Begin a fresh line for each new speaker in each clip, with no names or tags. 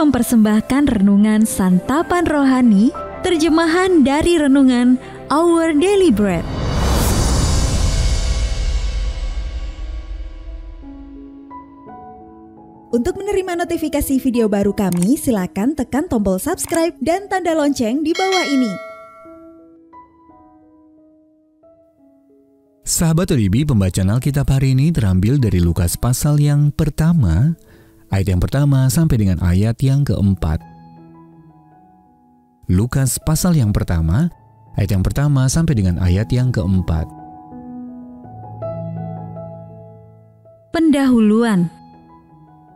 mempersembahkan renungan santapan rohani, terjemahan dari renungan Our Daily Bread.
Untuk menerima notifikasi video baru kami, silakan tekan tombol subscribe dan tanda lonceng di bawah ini.
Sahabat ODB, pembacaan Alkitab hari ini terambil dari Lukas pasal yang pertama, ayat yang pertama sampai dengan ayat yang keempat. Lukas pasal yang pertama, ayat yang pertama sampai dengan ayat yang keempat.
Pendahuluan.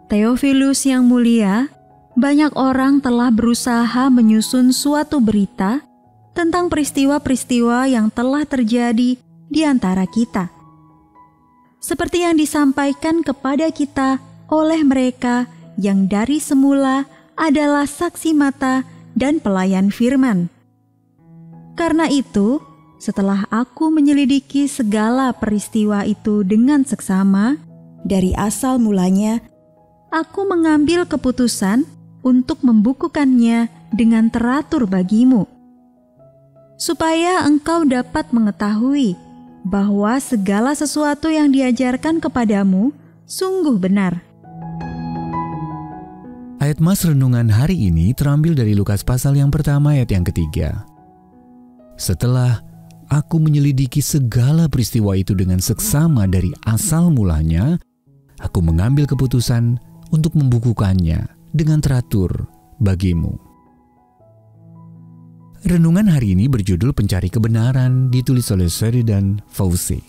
Theophilus yang mulia, banyak orang telah berusaha menyusun suatu berita tentang peristiwa-peristiwa yang telah terjadi di antara kita, seperti yang disampaikan kepada kita oleh mereka yang dari semula adalah saksi mata dan pelayan firman. Karena itu, setelah aku menyelidiki segala peristiwa itu dengan seksama,
Dari asal mulanya,
aku mengambil keputusan untuk membukukannya dengan teratur bagimu, supaya engkau dapat mengetahui bahwa segala sesuatu yang diajarkan kepadamu sungguh benar.
Ayat mas renungan hari ini terambil dari Lukas pasal yang pertama ayat yang ketiga. Setelah aku menyelidiki segala peristiwa itu dengan seksama dari asal mulanya, aku mengambil keputusan untuk membukukannya dengan teratur bagimu. Renungan hari ini berjudul Pencari Kebenaran, ditulis oleh Sheridan Fauci.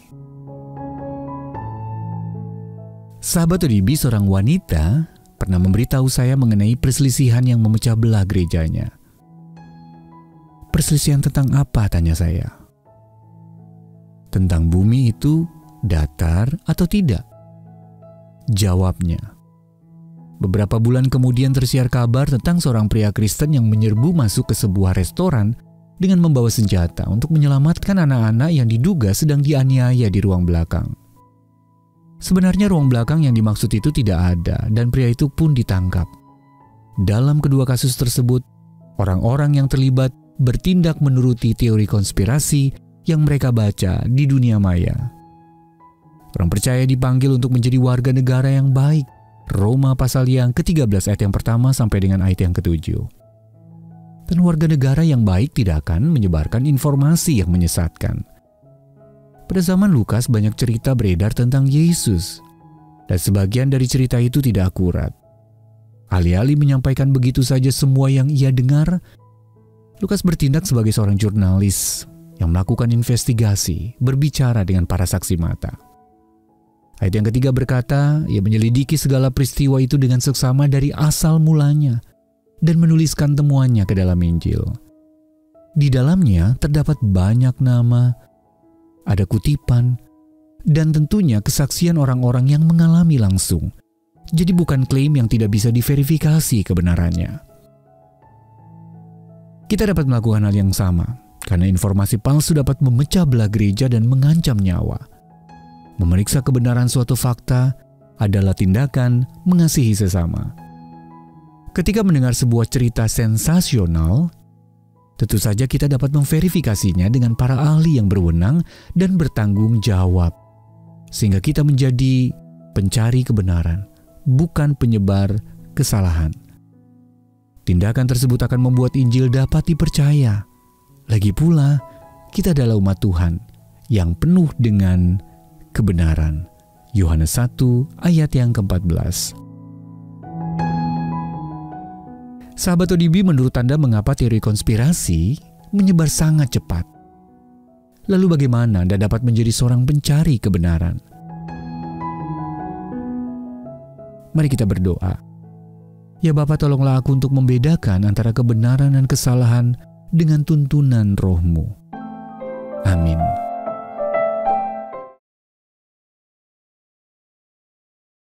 Sahabat ODB, seorang wanita pernah memberitahu saya mengenai perselisihan yang memecah belah gerejanya. Perselisihan tentang apa, tanya saya. Tentang bumi itu datar atau tidak? Jawabnya, beberapa bulan kemudian tersiar kabar tentang seorang pria Kristen yang menyerbu masuk ke sebuah restoran dengan membawa senjata untuk menyelamatkan anak-anak yang diduga sedang dianiaya di ruang belakang. Sebenarnya ruang belakang yang dimaksud itu tidak ada dan pria itu pun ditangkap. Dalam kedua kasus tersebut, orang-orang yang terlibat bertindak menuruti teori konspirasi yang mereka baca di dunia maya. Orang percaya dipanggil untuk menjadi warga negara yang baik. Roma pasal yang ke-13 ayat yang pertama sampai dengan ayat yang ke-7. Dan warga negara yang baik tidak akan menyebarkan informasi yang menyesatkan. Pada zaman Lukas banyak cerita beredar tentang Yesus, dan sebagian dari cerita itu tidak akurat. Alih-alih menyampaikan begitu saja semua yang ia dengar, Lukas bertindak sebagai seorang jurnalis yang melakukan investigasi, berbicara dengan para saksi mata. Ayat yang ketiga berkata, ia menyelidiki segala peristiwa itu dengan seksama dari asal mulanya dan menuliskan temuannya ke dalam Injil. Di dalamnya terdapat banyak nama, ada kutipan, dan tentunya kesaksian orang-orang yang mengalami langsung. Jadi bukan klaim yang tidak bisa diverifikasi kebenarannya. Kita dapat melakukan hal yang sama, karena informasi palsu dapat memecah belah gereja dan mengancam nyawa. Memeriksa kebenaran suatu fakta adalah tindakan mengasihi sesama. Ketika mendengar sebuah cerita sensasional, tentu saja kita dapat memverifikasinya dengan para ahli yang berwenang dan bertanggung jawab, sehingga kita menjadi pencari kebenaran, bukan penyebar kesalahan. Tindakan tersebut akan membuat Injil dapat dipercaya. Lagi pula, kita adalah umat Tuhan yang penuh dengan kebenaran. Yohanes 1 ayat yang ke-14. Sahabat ODB, menurut Anda mengapa teori konspirasi menyebar sangat cepat? Lalu bagaimana Anda dapat menjadi seorang pencari kebenaran? Mari kita berdoa. Ya Bapa, tolonglah aku untuk membedakan antara kebenaran dan kesalahan dengan tuntunan Roh-Mu. Amin.